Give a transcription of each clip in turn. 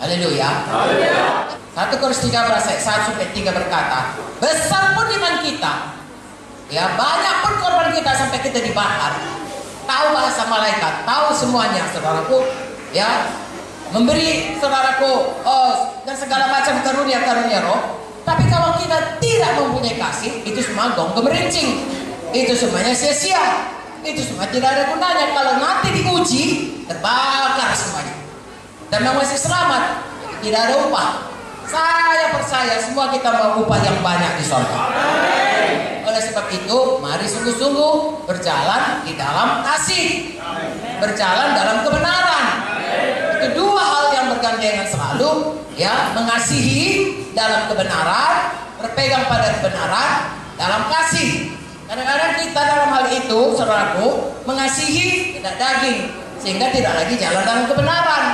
Haleluya. 1 Korintus 13 ayat 1-3 berkata, besar pun iman kita, ya, banyak pun korban kita sampai kita dibakar, tahu bahasa malaikat, tahu semuanya, saudaraku, ya, memberi saudaraku dan segala macam karunia-karunia roh. Tapi kalau kita tidak mempunyai kasih, itu semua gong gemerincing, itu semuanya sia-sia, itu semua tidak ada gunanya. Kalau nanti diuji, terbakar semuanya, dan masih selamat, tidak ada upah. Saya percaya semua kita mau upah yang banyak di surga. Oleh sebab itu, mari sungguh-sungguh berjalan di dalam kasih, berjalan dalam kebenaran. Itu dua hal yang bergandengan selalu, ya, mengasihi dalam kebenaran, berpegang pada kebenaran dalam kasih. Kadang-kadang kita dalam hal itu, saudaraku, mengasihi tidak daging, sehingga tidak lagi jalan dalam kebenaran.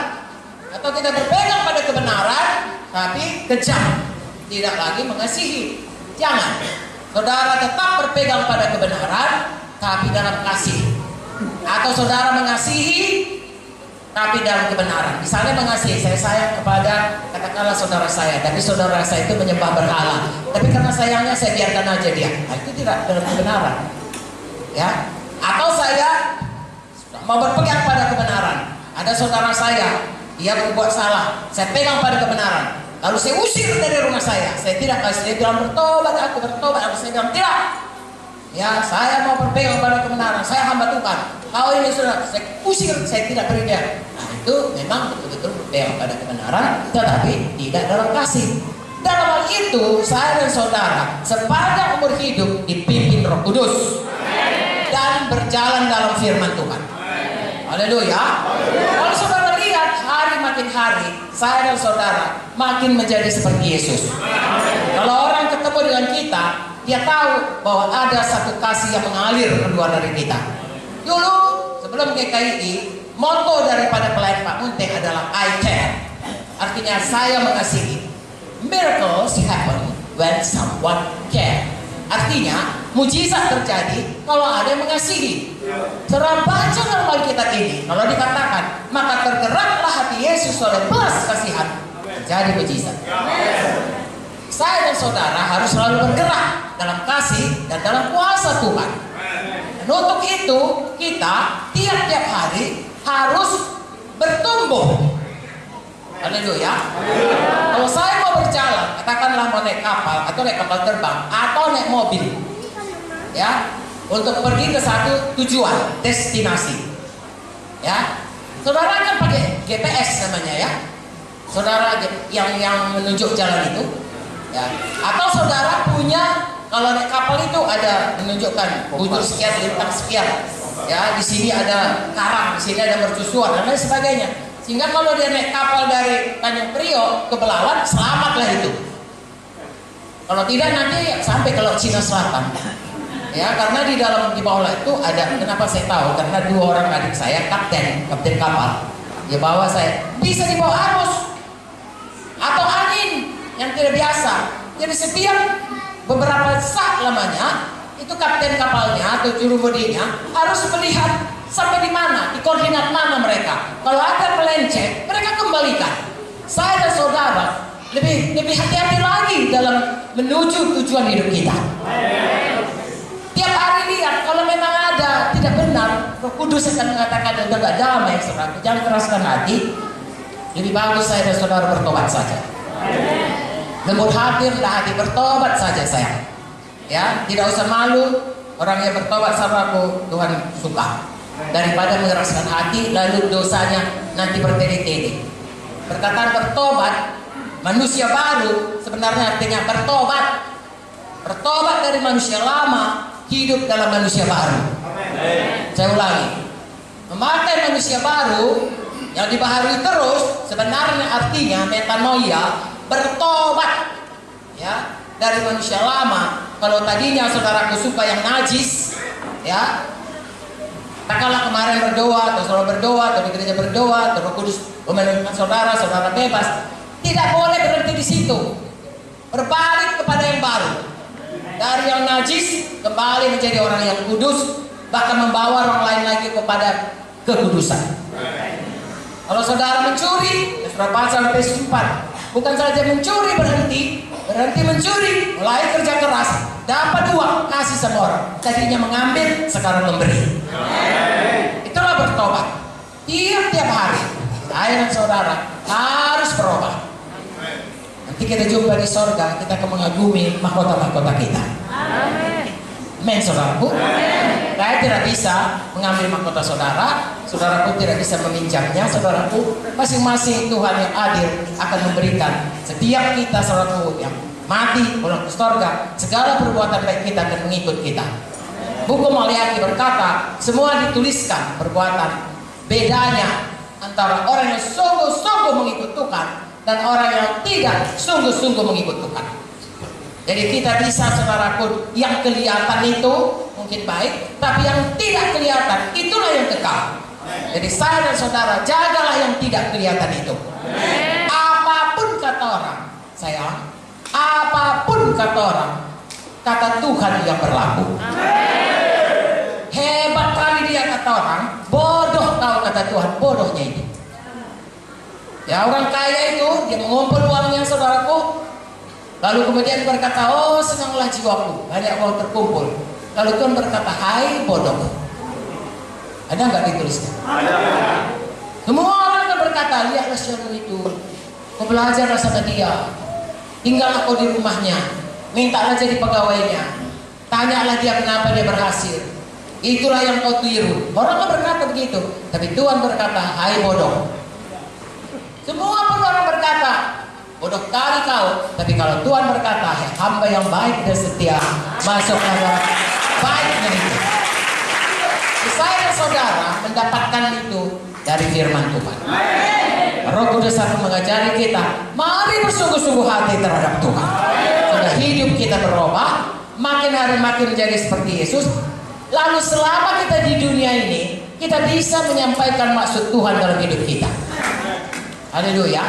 Atau kita berpegang pada kebenaran tapi kejam, tidak lagi mengasihi. Jangan. Saudara tetap berpegang pada kebenaran tapi dalam kasih. Atau saudara mengasihi tapi dalam kebenaran. Misalnya mengasihi, saya sayang kepada katakanlah saudara saya, tapi saudara saya itu menyembah berhala, tapi karena sayangnya saya biarkan aja dia. Nah, itu tidak dalam kebenaran, ya. Atau saya mau berpegang pada kebenaran, ada saudara saya, dia berbuat salah, saya pegang pada kebenaran, lalu saya usir dari rumah saya tidak kasih. Dia bilang bertobat, aku bertobat, saya bilang tidak, ya, saya mau berpegang pada kebenaran, saya hamba Tuhan. Kau ini sudah saya usir, saya tidak beri dia. Nah, itu memang betul-betul berpegang pada kebenaran, tetapi tidak dalam kasih. Dalam hal itu, saya dan saudara sepanjang umur hidup dipimpin Roh Kudus dan berjalan dalam firman Tuhan. Haleluya. Kalau saudara lihat hari makin hari, saya dan saudara makin menjadi seperti Yesus. Kalau orang ketemu dengan kita, dia tahu bahwa ada satu kasih yang mengalir keluar dari kita. Dulu sebelum GKI, moto daripada pelayan Pak Munte adalah I care. Artinya saya mengasihi. Miracles happen when someone care. Artinya mujizat terjadi kalau ada yang mengasihi. Saudara baca dalam Alkitab ini, kalau dikatakan maka tergeraklah hati Yesus oleh belas kasihan, terjadi mujizat. Saya dan saudara harus selalu bergerak dalam kasih dan dalam kuasa Tuhan. Dan untuk itu kita tiap-tiap hari harus bertumbuh. Haleluya. Kalau saya mau berjalan, katakanlah mau naik kapal atau naik kapal terbang atau naik mobil, ya, untuk pergi ke satu tujuan, destinasi, ya, saudara kan pakai GPS namanya, ya, saudara yang menunjuk jalan itu, ya, atau saudara punya, kalau naik kapal itu ada menunjukkan bujur sekian, lintang sekian, ya, di sini ada karang, di sini ada mercusuar dan lain sebagainya. Sehingga kalau dia naik kapal dari Tanjung Priok ke Belawan, selamatlah itu. Kalau tidak nanti sampai ke Laut Cina Selatan. Ya, karena di bawah itu ada, kenapa saya tahu? Karena dua orang adik saya kapten kapal. Dia bawa saya, bisa di bawah arus atau angin yang tidak biasa. Jadi setiap beberapa saat lamanya itu kapten kapalnya atau jurubudinya harus melihat sampai di mana, di koordinat mana mereka. Kalau ada melenceng, mereka kembalikan. Saya dan saudara lebih hati-hati lagi dalam menuju tujuan hidup kita. Tiap hari lihat, kalau memang ada tidak benar, Roh Kudus akan mengatakan udah gak damai, saudara. Jangan keraskan hati. Lebih bagus saya dan saudara bertobat saja. Lembut hati, rendah hati, bertobat saja sayang. Ya, tidak usah malu. Orang yang bertobat saudaraku, Tuhan suka. Daripada mengeraskan hati lalu dosanya nanti bertele-tele. Perkataan bertobat, manusia baru, sebenarnya artinya bertobat. Bertobat dari manusia lama, hidup dalam manusia baru. Saya ulangi, memakai manusia baru yang dibaharui terus, sebenarnya artinya metanoia, bertobat, ya, dari manusia lama. Kalau tadinya saudaraku suka yang najis, ya, katakanlah kemarin berdoa, atau saudara berdoa, atau di gereja berdoa, atau Roh Kudus memelukkan saudara, saudara bebas. Tidak boleh berhenti di situ. Berbalik kepada yang baru. Dari yang najis kembali menjadi orang yang kudus, bahkan membawa orang lain lagi kepada kekudusan. Kalau saudara mencuri, Surat pasal sampai 4. Bukan saja mencuri berhenti mencuri, mulai kerja keras, dapat uang, kasih sama orang. Tadinya mengambil, sekarang memberi. Itulah bertobat. Tiap-tiap hari, saya dan saudara harus berubah. Nanti kita jumpa di sorga, kita akan mengagumi mahkota-mahkota kita. Amin, saudaraku. Saya tidak bisa mengambil mahkota saudara, saudaraku tidak bisa meminjamnya, saudaraku. Masing-masing Tuhan yang adil akan memberikan setiap kita, saudaraku, yang mati pulang ke sorga, segala perbuatan baik kita akan mengikut kita. Buku Maliaki berkata, semua dituliskan perbuatan. Bedanya antara orang yang sungguh-sungguh mengikut Tuhan dan orang yang tidak sungguh-sungguh mengikut Tuhan. Jadi kita bisa, saudaraku, yang kelihatan itu mungkin baik, tapi yang tidak kelihatan itulah yang kekal. Jadi saya dan saudara, jagalah yang tidak kelihatan itu. Apapun kata orang, sayang, apapun kata orang, kata Tuhan yang berlaku. Hebat kali dia kata orang, bodoh tahu kata Tuhan, bodohnya itu. Ya, orang kaya itu dia mengumpul uangnya, saudaraku. Lalu kemudian berkata, oh senanglah jiwaku, banyak uang terkumpul. Lalu Tuhan berkata, hai bodoh. Ada nggak dituliskan? Ada. Semua orang akan berkata, lihatlah siapa itu, kau belajarlah sama dia, tinggallah kau di rumahnya, mintalah jadi pegawainya, tanyalah dia kenapa dia berhasil. Itulah yang kau tiru. Orang akan berkata begitu, tapi Tuhan berkata, hai bodoh. Semua pun orang berkata, bodoh kali kau. Tapi kalau Tuhan berkata, hamba yang baik dan setia, masuk dalam baiknya itu. Saya dan saudara mendapatkan itu dari firman Tuhan. Roh Kudus akan mengajari kita, mari bersungguh-sungguh hati terhadap Tuhan. Sudah hidup kita berubah, makin hari makin menjadi seperti Yesus. Lalu selama kita di dunia ini, kita bisa menyampaikan maksud Tuhan dalam hidup kita. Haleluya.